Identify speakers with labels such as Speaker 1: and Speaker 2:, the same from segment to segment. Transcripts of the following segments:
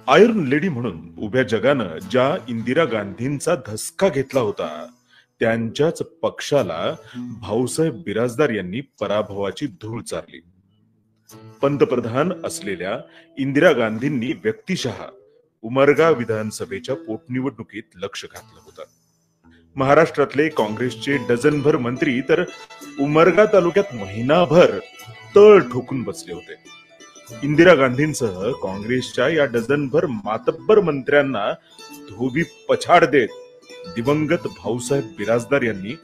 Speaker 1: Iron lady म्हणून उभ्या जगानं ज्या इंदिरा गांधींचा धसका घेतला होता, त्यांच्याच पक्षाला भाऊसाहेब बिराजदार यांनी पराभवाची धूळ चारली. पंतप्रधान असलेल्या इंदिरा गांधींनी व्यक्तिशः उमरगा विधानसभेच्या पोटनिवडणुकीत लक्ष घातलं होतं. महाराष्ट्रातले काँग्रेसचे डझनभर मंत्री तर उमरगा तालुक्यात महिनाभर तळ ठोकून बसले होते. इंदिरा गांधींसह काँग्रेसच्या या डझनभर मातब्बर मंत्र्यांना धोबी पछाड देत दिवंगत भाऊसाहेब बिराजदार यांनी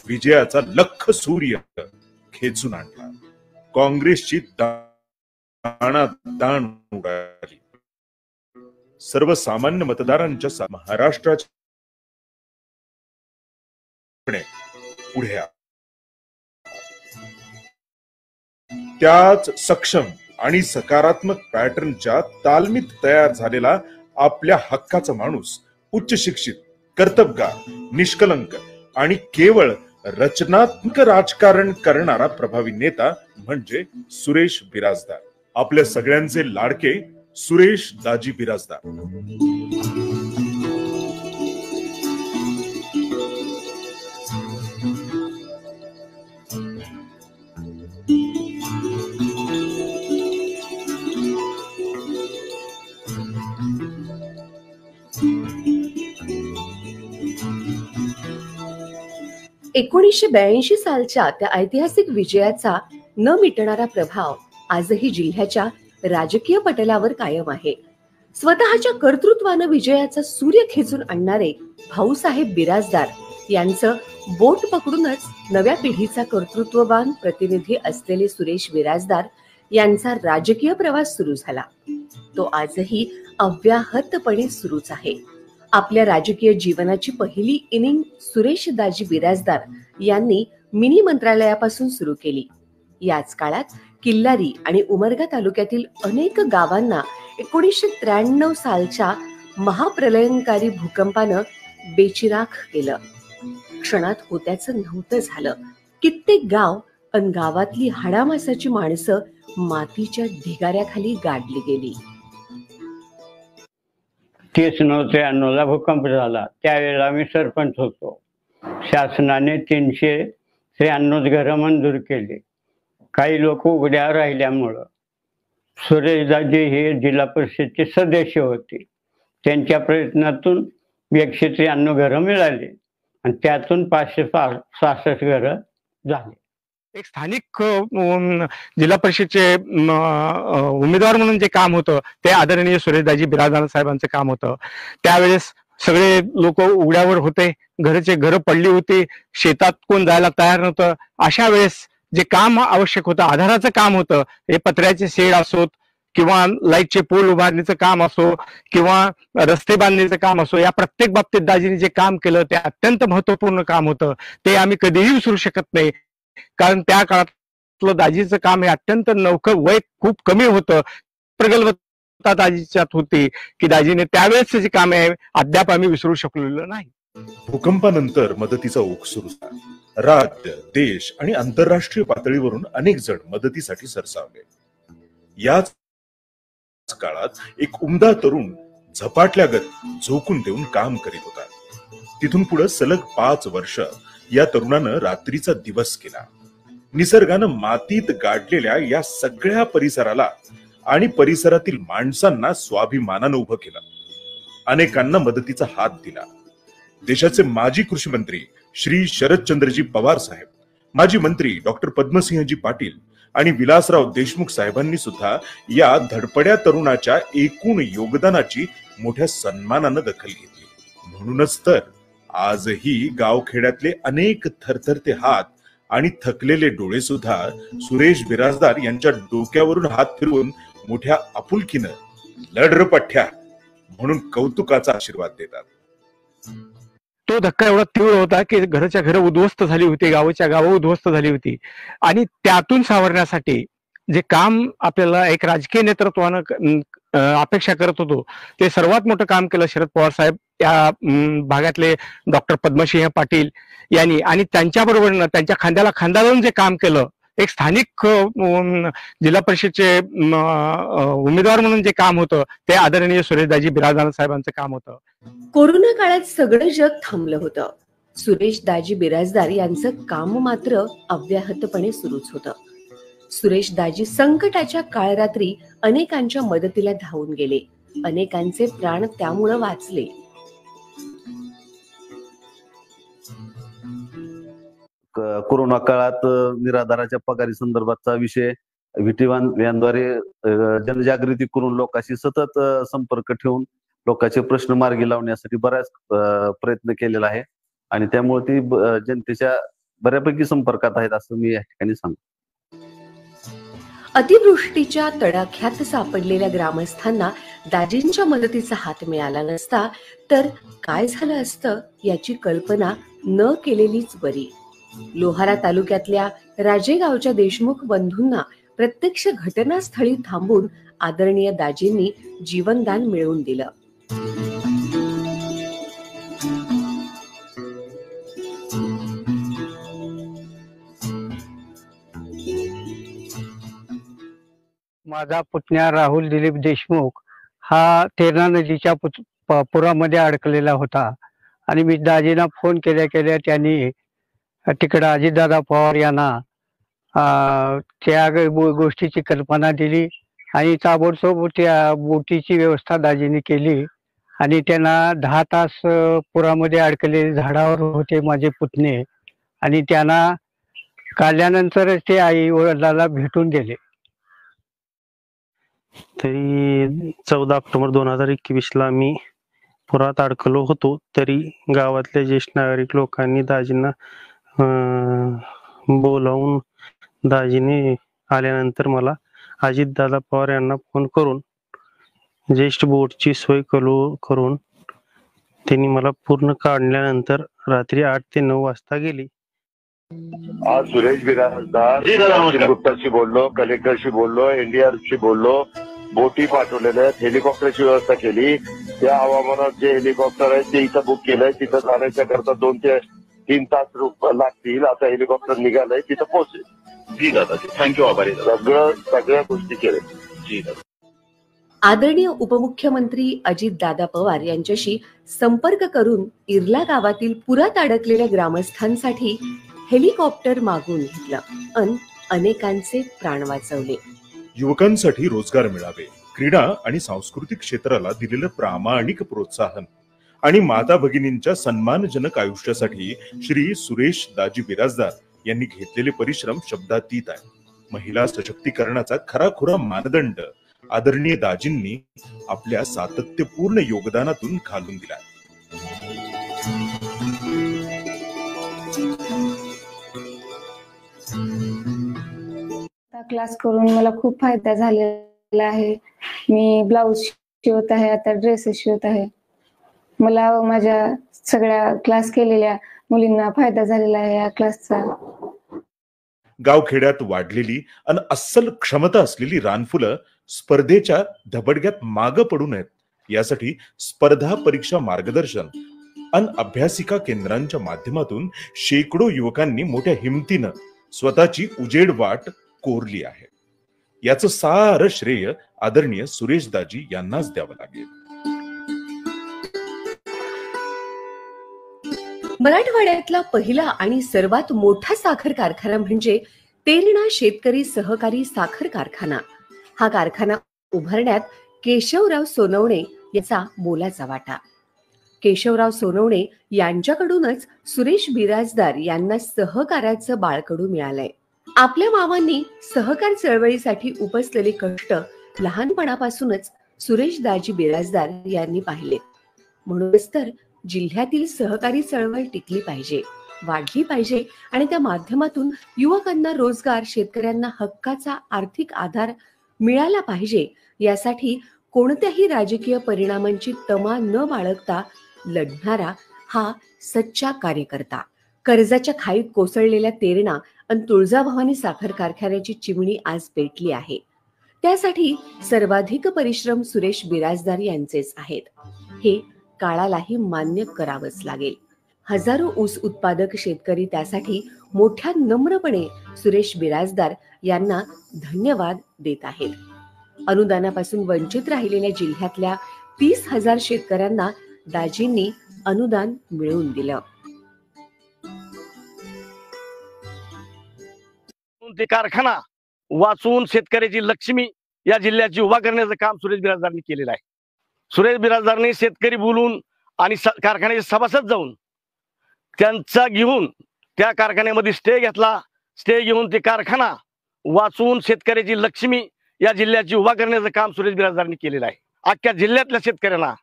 Speaker 1: विजयाचा लख सूर्य खेचून आणला. काँग्रेसची दाणादाण उडाली. सर्वसामान्य मतदारांच्या महाराष्ट्राच्या पुढे त्याच सक्षम आणि सकारात्मक पॅटर्नच्या तालमीत तयार झालेला आपल्या हक्काचा माणूस, उच्च शिक्षित, कर्तबगार, निष्कलंक आणि केवळ रचनात्मक राजकारण करणारा प्रभावी नेता म्हणजे सुरेश बिराजदार. आपल्या सगळ्यांचे लाडके सुरेश दाजी बिराजदार.
Speaker 2: एकोणीसशे सालच्या त्या ऐतिहासिक विजयाचा न मिटणारा प्रभाव आजही जिल्ह्याच्या राजकीय पटलावर कायम आहे. स्वतःच्या कर्तृत्वानं विजयाचा सूर्य खेचून आणणारे भाऊसाहेब बिराजदार यांचं बोट पकडूनच नव्या पिढीचा कर्तृत्ववान प्रतिनिधी असलेले सुरेश बिराजदार यांचा राजकीय प्रवास सुरू झाला. तो आजही अव्याहतपणे सुरूच आहे. आपल्या राजकीय जीवनाची पहिली इनिंग सुरेश दाजी बिराजदार यांनी मिनी मंत्रालयापासून सुरू केली. याच काळात किल्लारी आणि उमरगा तालुक्यातील अनेक गावांना 1993 सालच्या महाप्रलयंकारी भूकंपानं बेचिराख केलं. क्षणात होत्याचं नव्हतं झालं. कित्येक गाव अन गावातली हाडामासाची माणसं मातीच्या ढिगाऱ्याखाली गाडली गेली.
Speaker 3: 30/9/93 भूकंप झाला. त्यावेळेला मी सरपंच होतो. शासनाने 393 घरं मंजूर केली. काही लोक उघड्या राहिल्यामुळं सुरेशदाजी हे जिल्हा परिषदचे सदस्य होते. त्यांच्या प्रयत्नातून 193 घरं मिळाली आणि त्यातून 566 घरं झाली.
Speaker 4: एक स्थानिक जिल्हा परिषदचे उमेदवार म्हणून जे काम होतं ते आदरणीय सुरेशदाजी बिराजदार साहेबांचं काम होतं. त्यावेळेस सगळे लोक उघड्यावर होते, घरं पडली होती, शेतात कोण जायला तयार नव्हतं. अशा वेळेस जे काम आवश्यक होतं, आधाराचं काम होतं, हे पत्र्याचे शेड असोत किंवा लाईटचे पोल उभारणीचं काम असो किंवा रस्ते बांधणीचं काम असो, या प्रत्येक बाबतीत दाजींनी जे काम केलं ते अत्यंत महत्वपूर्ण काम होतं. ते आम्ही कधीही विसरू शकत नाही. कारण त्या काळातलं दाजीचं काम हे अत्यंत नवखं, वय खूप कमी होतं, प्रगल्भता दाजीच्यात होती की दाजीने त्यावेळेस जे काम आहे अद्याप आम्ही विसरू शकलेलो नाही.
Speaker 1: भूकंपानंतर मदतीचा ओघ सुरू झाला. राज्य, देश आणि आंतरराष्ट्रीय पातळीवरून अनेक जण मदतीसाठी सरसावले. याच काळात एक उमदा तरुण झपाटल्यागत झोकून देऊन काम करीत होता. तिथून पुढे सलग 5 वर्ष या तरुणानं रात्रीचा दिवस केला. निसर्गानं मातीत गाडलेल्या या सगळ्या परिसराला आणि परिसरातील माणसांना स्वाभिमानानं उभं केलं. अनेकांना मदतीचा हात दिला. देशाचे माजी कृषी मंत्री श्री शरदचंद्रजी पवार साहेब, माजी मंत्री डॉक्टर पद्मसिंहजी पाटील आणि विलासराव देशमुख साहेबांनी सुद्धा या धडपड्या तरुणाच्या एकूण योगदानाची मोठ्या सन्मानानं दखल घेतली. म्हणूनच तर आजही गावखेड्यातले अनेक थरथरते हात आणि थकलेले डोळे सुद्धा सुरेश बिराजदार यांच्या डोक्यावरून हात फिरवून मोठ्या आपुलकीनं लढ रे पठ्या म्हणून कौतुकाचा आशीर्वाद देतात.
Speaker 4: तो धक्का एवढा तीव्र होता की घराच्या घर उद्ध्वस्त झाली होती, गावाच्या गावं उद्ध्वस्त झाली होती. आणि त्यातून सावरण्यासाठी जे काम आपल्याला एक राजकीय नेतृत्वानं अपेक्षा करत होतो ते सर्वात मोठं काम केलं शरद पवार साहेब, या भागातले डॉक्टर पद्मसिंह पाटील यांनी. आणि त्यांच्याबरोबर त्यांच्या खांद्याला खांदा लावून जे काम केलं एक स्थानिक जिल्हा परिषदचे उमेदवार म्हणून जे काम होतं ते आदरणीय सुरेशदाजी बिराजदार साहेबांचं काम होतं.
Speaker 2: कोरोना काळात सगळं जग थांबलं होतं. सुरेश दाजी बिराजदार यांचं काम मात्र अव्याहतपणे सुरूच होतं. सुरेश दाजी संकटाच्या काळरात्री अनेकांच्या मदतीला धावून गेले. अनेकांचे प्राण त्यामुळे वाचले.
Speaker 5: कोरोना काळात निराधाराच्या पगारी संदर्भातचा विषय विटीवान व्यानद्वारे जनजागृती करून लोकांशी सतत संपर्क ठेवून लोकांचे प्रश्न मार्गी लावण्यासाठी बराच प्रयत्न केलेला आहे आणि त्यामुळे ती जनतेच्या बऱ्यापैकी संपर्कात आहेत असं मी या ठिकाणी सांगतो.
Speaker 2: अतिवृष्टीच्या तडाख्यात सापडलेल्या ग्रामस्थांना दाजींच्या मदतीचा हात मिळाला नसता तर काय झालं असतं याची कल्पना न केलेलीच बरी. लोहारा तालुक्यातल्या राजेगावच्या देशमुख बंधूंना प्रत्यक्ष घटनास्थळी थांबून आदरणीय दाजींनी जीवनदान मिळवून दिलं.
Speaker 3: माझा पुतण्या राहुल दिलीप देशमुख हा तेरणा नदीच्या पुरामध्ये अडकलेला होता आणि मी दाजींना फोन केल्या त्यांनी तिकडे अजितदादा पवार यांना त्या गोष्टीची कल्पना दिली आणि ताबडतोब त्या बोटीची व्यवस्था दाजींनी केली आणि त्यांना 10 तास पुरामध्ये अडकलेले झाडावर होते माझे पुतणे आणि त्यांना काढल्यानंतर ते आई वडिलाला भेटून गेले.
Speaker 6: तरी 14 ऑक्टोबर 2021 मी पुरात अडकलो होतो. तरी गावातल्या ज्येष्ठ नागरिक लोकांनी दाजींना बोलावून दाजीने आल्यानंतर मला अजितदादा पवार यांना फोन करून ज्येष्ठ बोटची सोय करून त्यांनी मला पूर्ण काढल्यानंतर रात्री 8 ते 9 वाजता गेली.
Speaker 7: आज सुरेश बिराजदार गुप्ताशी बोललो, कलेक्टरशी बोललो, एनडीआरशी बोललो, बोटी पाठवलेल्या आहेत, हेलिकॉप्टरची व्यवस्था केली. त्या हवामानात जे हेलिकॉप्टर आहे ते इथं बुक केलंय. तिथं जाण्याच्या करता 2 ते 3 तास लागतील. आता हेलिकॉप्टर निघालंय, तिथं पोहोचेल.
Speaker 1: जी दादा, थँक्यू, आभारी.
Speaker 7: सगळ्या गोष्टी केल्या.
Speaker 1: जी दादा.
Speaker 2: आदरणीय उपमुख्यमंत्री अजितदादा पवार यांच्याशी संपर्क करून इर्ला गावातील पुरात अडकलेल्या ग्रामस्थांसाठी हेलिकॉप्टर मागून घेतलं अन अनेकांचे प्राण वाचवले.
Speaker 1: युवकांसाठी रोजगार मिळावे, क्रीडा आणि सांस्कृतिक क्षेत्राला दिलेलं प्रामाणिक प्रोत्साहन आणि माता भगिनींच्या सन्मानजनक आयुष्यासाठी श्री सुरेश दाजी बिराजदार यांनी घेतलेले परिश्रम शब्दातीत आहे. महिला सशक्तीकरणाचा खराखुरा मानदंड आदरणीय दाजींनी आपल्या सातत्यपूर्ण योगदानातून घालून दिला.
Speaker 8: क्लास करून मला खूप फायदा झालेला आहे. मी ब्लाऊज शिवत आहे, आता ड्रेसेस शिवत आहे. मला माझ्या सगळ्या क्लास केलेल्या मुलींना फायदा झालेला आहे या क्लासचा.
Speaker 1: गावखेड्यात वाढलेली अन अस्सल क्षमता असलेली रानफुलं स्पर्धेच्या धबडग्यात मागं पडू नयेत यासाठी स्पर्धा परीक्षा मार्गदर्शन अन अभ्यासिका केंद्रांच्या माध्यमातून शेकडो युवकांनी मोठ्या हिमतीनं स्वतःची उजेड वाट कोरली आहे. याचं सारं श्रेय आदरणीय सुरेश दाजी यांनाच द्यावं लागेल.
Speaker 2: मराठवाड्यातला पहिला आणि सर्वात मोठा साखर कारखाना म्हणजे तेरणा शेतकरी सहकारी साखर कारखाना. हा कारखाना उभारण्यात केशवराव सोनवणे याचा मोलाचा वाटा. केशवराव सोनवणे यांच्याकडूनच सुरेश बिराजदार यांना सहकाराचं बाळकडू मिळालंय. आपल्या मामांनी सहकार चळवळीसाठी उपसलेले कष्ट लहानपणापासूनच सुरेश दाजी बिराजदार यांनी पाहिले. म्हणूनच तर जिल्ह्यातील सहकारी चळवळ टिकली पाहिजे, वाढली पाहिजे आणि त्या माध्यमातून युवकांना रोजगार, शेतकऱ्यांना हक्काचा आर्थिक आधार मिळाला पाहिजे यासाठी कोणत्याही राजकीय परिणामांची तमा न बाळगता लढणारा हा सच्चा कार्यकर्ता. कर्जाच्या खाईत कोसळलेल्या तेरणा आणि तुळजाभवानी साखर कारखान्याची चिमणी आज पेटली आहे. त्यासाठी सर्वाधिक परिश्रम सुरेश बिराजदार यांचेच आहेत. हे काळालाही मान्य करावंच लागेल. हजारो ऊस उत्पादक शेतकरी त्यासाठी मोठ्या नम्रपणे सुरेश बिराजदार यांना धन्यवाद देत आहेत. अनुदानापासून वंचित राहिलेल्या जिल्ह्यातल्या 30,000 शेतकऱ्यांना दाजींनी अनुदान मिळवून दिलं.
Speaker 9: ते कारखाना वाचवून शेतकऱ्याची लक्ष्मी या जिल्ह्याची उभा करण्याचं काम सुरेश बिराजदारांनी केलेलं आहे. सुरेश बिराजदारांनी शेतकरी बोलून आणि कारखान्याचे सभासद जाऊन त्यांचा घेऊन त्या कारखान्यामध्ये स्टे घेतला. स्टे घेऊन ते कारखाना वाचवून शेतकऱ्याची लक्ष्मी या जिल्ह्याची उभा करण्याचं काम सुरेश बिराजदारांनी केलेलं आहे. अख्ख्या जिल्ह्यातल्या शेतकऱ्यांना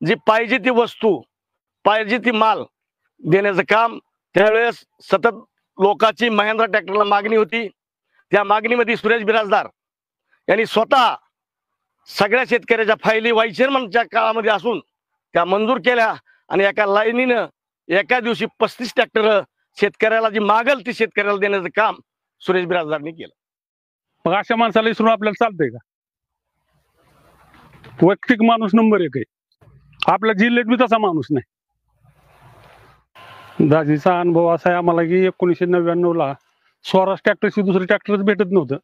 Speaker 9: जी पाहिजे ती वस्तू पाहिजे ती माल देण्याचं काम त्यावेळेस सतत लोकांची महिंद्रा ट्रॅक्टरला मागणी होती. त्या मागणीमध्ये सुरेश बिराजदार यांनी स्वतः सगळ्या शेतकऱ्याच्या फायली वाईस चेअरमनच्या काळामध्ये असून त्या मंजूर केल्या आणि एका लाईनीनं एका दिवशी 35 ट्रॅक्टर शेतकऱ्याला जी मागल ती शेतकऱ्याला देण्याचं काम सुरेश बिराजदारांनी केलं.
Speaker 10: मग अशा माणसाला विसरून आपल्याला चालतंय का? वैयक्तिक माणूस नंबर 1 आहे. आपल्या जिल्ह्यात बी तसा माणूस नाही. दाजीचा अनुभव असा आहे आम्हाला की 1999ला स्वराज ट्रॅक्टरशी दुसरं ट्रॅक्टरच भेटत नव्हतं.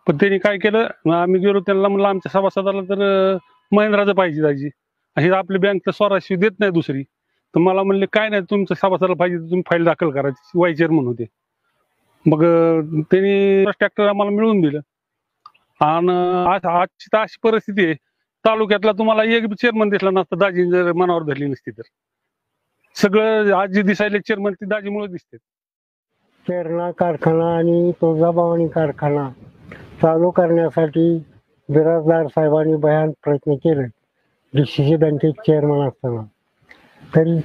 Speaker 10: पण त्यांनी काय केलं, आम्ही गेलो त्यांना म्हणलं आमच्या सभासदाला तर महिंद्राचं पाहिजे दाजी, हे आपली बँक तर स्वराजशी देत नाही दुसरी. तर मला म्हणले काय नाही, तुमच्या सभासदाला पाहिजे तर तुम्ही फाईल दाखल करायची. वाईस चेअरमन होते. मग त्यांनी ट्रॅक्टर आम्हाला मिळवून दिलं. आणि आजची तर अशी परिस्थिती आहे, तालुक्यातला तुम्हाला एक चेअरमन दिसला नसता दाजी जर मनावर धरली नसती तर. सगळं आज जे दिसायले चेअरमन ती दाजीमुळे दिसते.
Speaker 3: तेरणा कारखाना आणि तुळजाभवानी कारखाना चालू करण्यासाठी बिराजदार साहेबांनी भयान प्रयत्न केले. DCC बँकेचे चेअरमन असताना तरी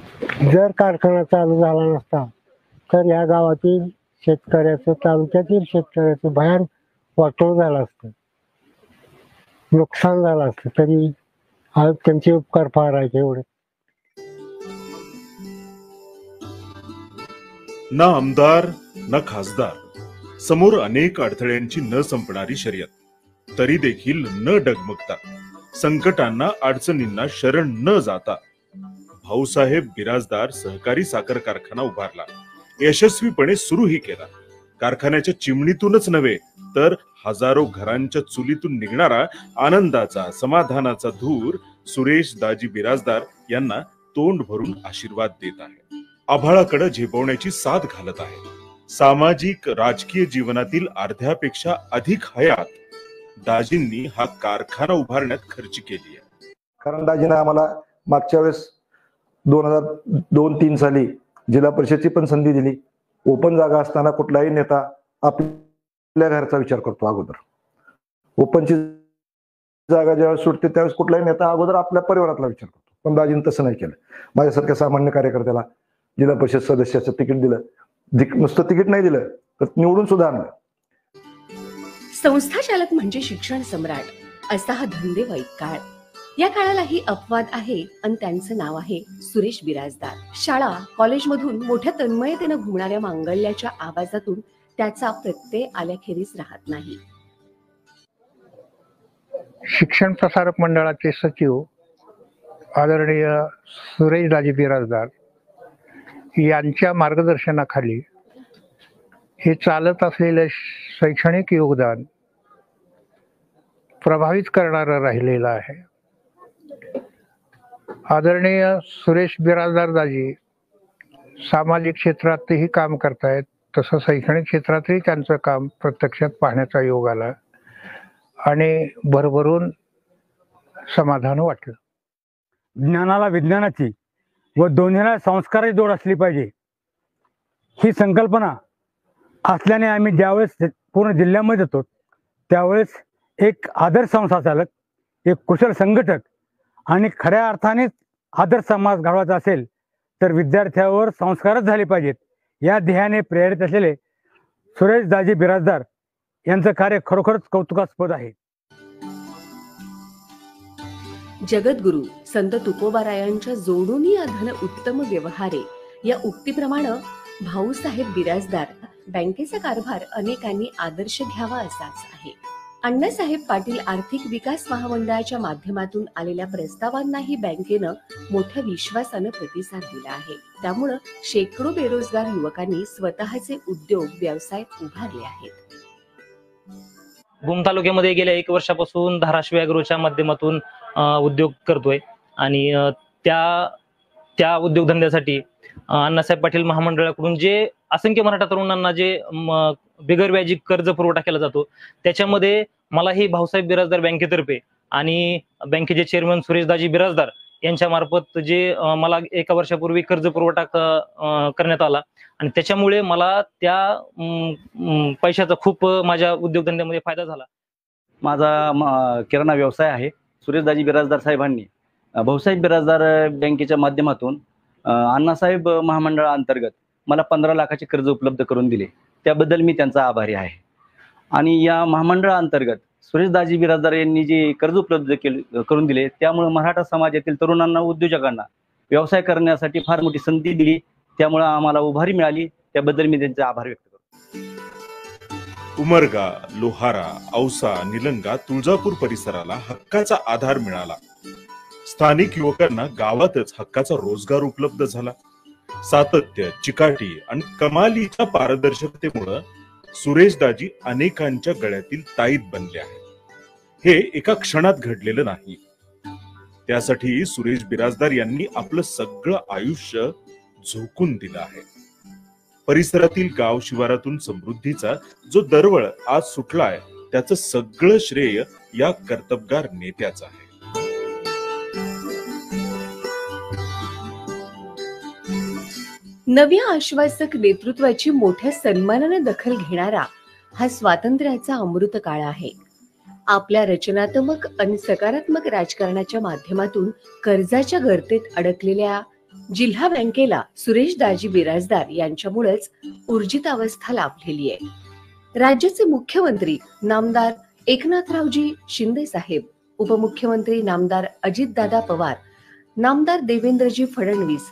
Speaker 3: जर कारखाना चालू झाला नसता तर या गावातील शेतकऱ्याचं तालुक्यातील शेतकऱ्याचं भयान वाटोळ झालं असतं, नुकसान झालं असतं. तरी आज त्यांचे उपकार फार आहेत. एवढे
Speaker 1: ना आमदार ना खासदार, समोर अनेक अडथळ्यांची न संपणारी शर्यत, तरी देखील न डगमगता, संकटांना अडचणींना शरण न जाता भाऊसाहेब बिराजदार सहकारी साखर कारखाना उभारला, यशस्वीपणे सुरूही केला. कारखान्याच्या चिमणीतूनच नव्हे तर हजारो घरांच्या चुलीतून निघणारा आनंदाचा समाधानाचा धूर सुरेश दाजी बिराजदार यांना तोंड भरून आशीर्वाद देत आहे. आभाळाकडे झेपवण्याची साथ घालत आहे. सामाजिक राजकीय जीवनातील अर्ध्यापेक्षा अधिक हयात दाजींनी हा कारखाना उभारण्यात खर्च केली आहे.
Speaker 11: कारण दाजींना आम्हाला मागच्या वेळेस 2002-03 साली जिल्हा परिषदची पण संधी दिली. ओपन जागा असताना कुठलाही नेता आपल्या घरचा विचार करतो अगोदर. ओपनची जागा ज्यावेळेस सुटते त्यावेळेस कुठलाही नेता अगोदर आपल्या परिवारातला विचार करतो. पण दाजींनी तसं नाही केलं. माझ्यासारख्या सामान्य कार्यकर्त्याला जिल्हा परिषद सदस्याचं तिकीट दिलं. नुसतं तिकीट नाही दिलं तर निवडून सुद्धा आणलं.
Speaker 2: संस्था चालक म्हणजे शिक्षण सम्राट असा हा धंदेवाईक काळ. या काळालाही अपवाद आहे आणि त्यांचं नाव आहे सुरेश बिराजदार. शाळा कॉलेजमधून मोठ्या तन्मयतेनं घुमणाऱ्या मांगल्याच्या आवाजातून त्याचा प्रत्यय आल्याखेरीज राहत नाही.
Speaker 12: शिक्षण प्रसारक मंडळाचे सचिव आदरणीय सुरेश दाजी बिराजदार यांच्या मार्गदर्शनाखाली हे चालत असलेलं शैक्षणिक योगदान प्रभावित करणारं राहिलेलं आहे. आदरणीय सुरेश बिराजदार दाजी सामाजिक क्षेत्रातही काम करतायत, तसं शैक्षणिक क्षेत्रातही त्यांचं काम प्रत्यक्षात पाहण्याचा योग आला आणि भरभरून समाधान वाटलं.
Speaker 4: ज्ञानाला विज्ञानाची व दोन्हीला संस्काराची जोड असली पाहिजे ही संकल्पना असल्याने आम्ही ज्यावेळेस पूर्ण जिल्ह्यामध्ये येतो त्यावेळेस एक आदर्श संस्था चालक, एक कुशल संघटक आणि खऱ्या अर्थाने आदर्श समाज घडवायचा असेल तर विद्यार्थ्यावर संस्कारच झाले पाहिजेत या ध्येयाने प्रेरित असलेले सुरेश दाजी बिराजदार यांचं कार्य खरोखरच कौतुकास्पद आहे.
Speaker 2: जगद्गुरु संत तुकोबारायांच्या जोडूनी अधन उत्तम व्यवहारे या उक्तीप्रमाणे भाऊसाहेब बिराजदार बँकेचा कारभार अनेकांनी आदर्श घ्यावा असाच आहे. अण्णासाहेब पाटील आर्थिक विकास महामंडळाच्या माध्यमातून आलेल्या प्रस्तावांनाही बँकेनं मोठ्या विश्वासानं प्रतिसाद दिला आहे. त्यामुळं शेकडो बेरोजगार युवकांनी स्वतःचे उद्योग व्यवसाय उभारले आहेत.
Speaker 13: भूम तालुक्यामध्ये गेल्या 1 वर्षापासून धाराशिव ॲग्रोच्या माध्यमातून उद्योग करतोय आणि त्या उद्योगधंद्यासाठी अण्णासाहेब पाटील महामंडळाकडून जे असंख्य मराठा तरुणांना जे बिगर व्याजी कर्ज पुरवठा केला जातो, त्याच्यामध्ये मलाही भाऊसाहेब बिराजदार बँकेतर्फे आणि बँकेचे चेअरमन सुरेशदाजी बिराजदार यांच्या मार्फत जे मला 1 वर्षापूर्वी कर्ज पुरवठा करण्यात आला आणि त्याच्यामुळे मला त्या पैशाचा खूप माझ्या उद्योगधंद्यामध्ये फायदा झाला.
Speaker 14: माझा किराणा व्यवसाय आहे. सुरेशदाजी बिराजदार साहेबांनी भाऊसाहेब बिराजदार बँकेच्या माध्यमातून अण्णासाहेब महामंडळाअंतर्गत मला 15 लाखाचे कर्ज उपलब्ध करून दिले. त्याबद्दल मी त्यांचा आभारी आहे. आणि या महामंडळाअंतर्गत सुरेशदाजी बिराजदार यांनी जे कर्ज उपलब्ध करून दिले, त्यामुळे मराठा समाजातील तरुणांना, उद्योजकांना व्यवसाय करण्यासाठी फार मोठी संधी दिली. त्यामुळे आम्हाला उभारी मिळाली. त्याबद्दल मी त्यांचे आभार व्यक्त करतो.
Speaker 1: उमरगा, लोहारा, औसा, निलंगा, तुळजापूर परिसराला हक्काचा आधार मिळाला. स्थानिक युवकांना गावातच हक्काचा रोजगार उपलब्ध झाला. सातत्य, चिकाटी आणि कमालीच्या पारदर्शकतेमुळे सुरेशदाजी अनेकांच्या गळ्यातील ताईत बनले आहेत. हे एका क्षणात घडलेलं नाही. त्यासाठी सुरेश बिराजदार यांनी आपलं सगळं आयुष्य झोकून दिलं आहे. परिसरातील गाव शिवारातून समृद्धीचा जो दरवळ आज सुटलाय, त्याचं सगळं श्रेय या कर्तबगार नेत्याचं आहे.
Speaker 2: नव्या आश्वासक नेतृत्वाची मोठ्या सन्मानाने दखल घेणारा हा स्वातंत्र्याचा अमृत काळ आहे. आपल्या रचनात्मक आणि सकारात्मक राजकारणाच्या माध्यमातून कर्जाच्या गर्तेत अडकलेल्या जिल्हा बँकेला सुरेशदाजी बिराजदार यांच्यामुळेच ऊर्जित अवस्था लाभलेली आहे. राज्याचे मुख्यमंत्री नामदार एकनाथरावजी शिंदे साहेब, उपमुख्यमंत्री नामदार अजितदादा पवार, नामदार देवेंद्रजी फडणवीस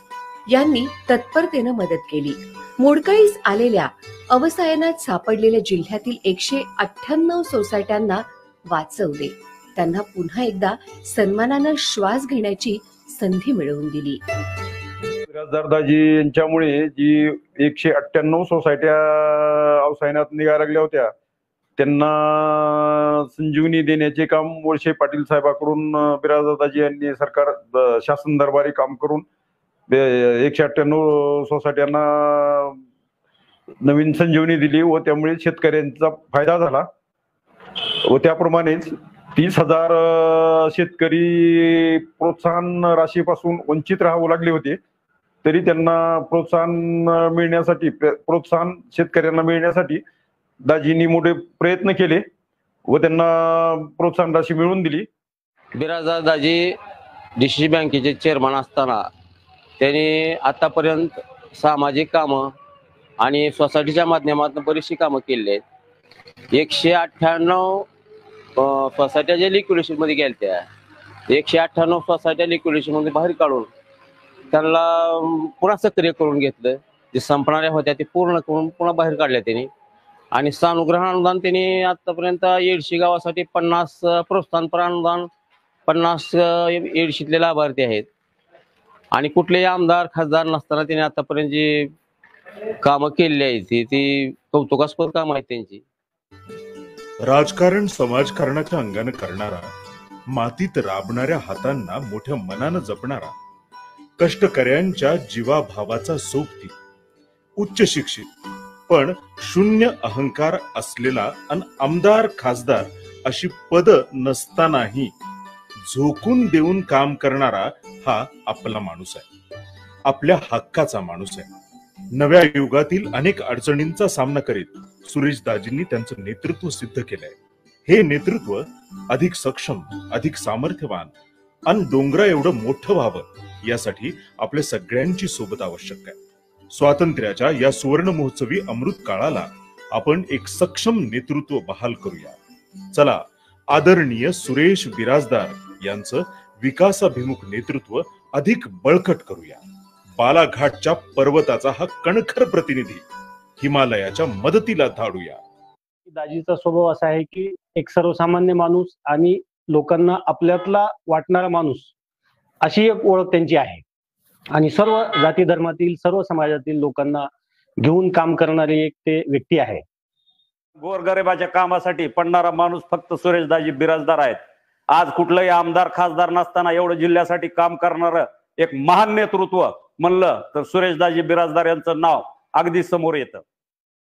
Speaker 2: यांनी तत्परतेनं मदत केली. मोडकळीस आलेल्या, अवसायनात सापडलेल्या जिल्ह्यातील 198 सोसायट्यांना वाचवले. त्यांना पुन्हा एकदा सन्मानानं श्वास घेण्याची संधी मिळवून दिली.
Speaker 15: बिराजदारदाजी यांच्यामुळे जी 198 सोसायट्या अवसायनात निघायला लागल्या होत्या, त्यांना संजीवनी देण्याचे काम वळसे पाटील साहेबांकडून बिराजदारदाजी यांनी सरकार शासन दरबारी काम करून 198 सोसायट्यांना नवीन संजीवनी दिली व त्यामुळे शेतकऱ्यांचा फायदा झाला. व त्याप्रमाणेच 30,000 शेतकरी प्रोत्साहन राशीपासून वंचित राहावं लागले होते, तरी त्यांना प्रोत्साहन शेतकऱ्यांना मिळण्यासाठी दाजींनी मोठे प्रयत्न केले व त्यांना प्रोत्साहन राशी मिळवून दिली.
Speaker 16: बिराजदार दाजी डीसीसी बँकेचे चेअरमन असताना त्यांनी आतापर्यंत सामाजिक कामं आणि सोसायटीच्या माध्यमातून बरीचशी कामं केली आहेत. 198 सोसायट्या जे लिक्विडेशन मध्ये गेल्या, 198 सोसायट्या लिक्विडेशन मध्ये बाहेर काढून त्यांना पुन्हा सक्रिय करून घेतलं. जे संपणाऱ्या होत्या ते पूर्ण करून पुन्हा बाहेर काढल्या त्यांनी. आणि सानुग्रह अनुदान त्यांनी आतापर्यंत येडशी गावासाठी 50 प्रोत्साहनपर अनुदान, 50 येडशीतले लाभार्थी आहेत. आणि कुठलेही आमदार खासदार नसताना त्यांनी आतापर्यंत जी कामं केलेली आहेत ती कौतुकास्पद कामं आहेत त्यांची.
Speaker 1: राजकारण समाजकारणाच्या अंगाने करणारा, मातीत राबणाऱ्या हातांना मोठ्या मनानं जपणारा, कष्टकऱ्यांच्या जीवाभावाचा सोबती, उच्च शिक्षित पण शून्य अहंकार असलेला आणि आमदार खासदार अशी पद नसतानाही झोकून देऊन काम करणारा हा आपला माणूस आहे, आपल्या हक्काचा माणूस आहे. नव्या युगातील अनेक अडचणींचा सामना करीत सुरेशदाजींनी त्यांचं नेतृत्व सिद्ध केलंय. हे नेतृत्व अधिक सक्षम, अधिक सामर्थ्यवान आणि डोंगरा एवढं मोठं व्हावं यासाठी आपल्या सगळ्यांची सोबत आवश्यक आहे. स्वातंत्र्याच्या या सुवर्ण महोत्सवी अमृत काळाला आपण एक सक्षम नेतृत्व बहाल करूया. चला, आदरणीय सुरेश बिराजदार यांचं विकासाभिमुख नेतृत्व अधिक बळकट करूया. बालाघाटच्या पर्वताचा हा कणखर प्रतिनिधी हिमालयाच्या मदतीला धाडूया.
Speaker 17: दाजीचा स्वभाव असा आहे की एक सर्वसामान्य माणूस आणि लोकांना आपल्यातला वाटणारा माणूस अशी एक ओळख त्यांची आहे आणि सर्व जाती धर्मातील सर्व समाजातील लोकांना घेऊन काम करणारे एक ते व्यक्ती आहे.
Speaker 18: गोरगरिबाच्या कामासाठी पडणारा माणूस फक्त सुरेशदाजी बिराजदार आहेत. आज कुठलंही आमदार खासदार नसताना एवढं जिल्ह्यासाठी काम करणारं एक महान नेतृत्व म्हणलं तर सुरेशदाजी बिराजदार यांचं नाव अगदी समोर येतं.